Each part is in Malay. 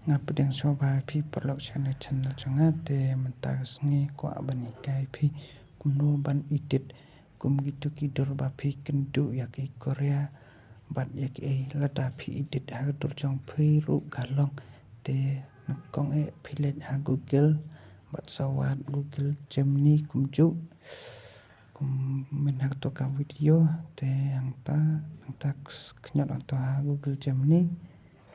ngapdeng soba phi perlok channel changate mentas ngi kwa bani kai phi kumno ban idit kum gitu kidor ba phi kendu yaki Korea bat yaki lada phi idit ha dur jong phi ru galong te nakong philet ha Google bat sawat Google Gemini kumju min hak to ka video te angta knyot to ha Google Gemini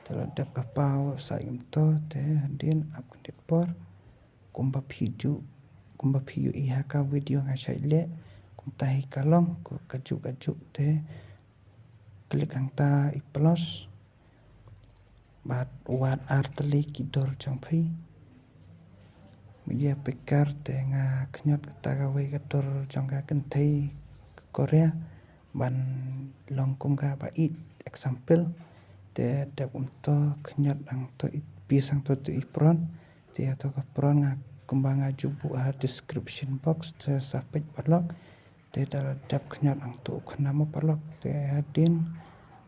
teladap kapa website to te hadin ap kredit por kumba phiu iha ka video nga shaile kumtahi kalong ko kaju te klik angta iplos bat wat artli kidor jongphi media pekar te nga knyot ta ga we gator jongga kenthei Korea ban longkum ga ba example te dap to knyot ang to pisang to ipron te to ka pron nga kumbanga jubu ha description box te sapej balok te dap knyot ang to khnamo balok te hadin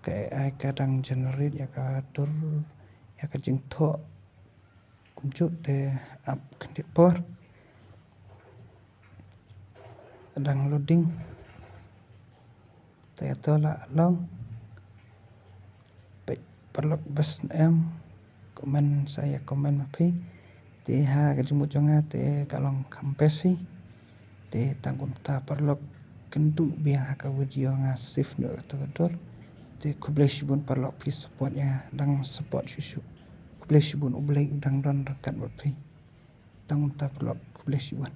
ke ai kadang generate ya ka dur ya ka jing tho kumju te ap kredit por downloading te to la long perlok bas saya komen mapi te ha kajumut jonga te kalong kampesi te tangkum ta perlok kendu biang ka video nga sif no to te kubleshibun perlok pi support ya dang support susu kubleshibun ublai dang don rekat mapi tangkum ta perlok kubleshibun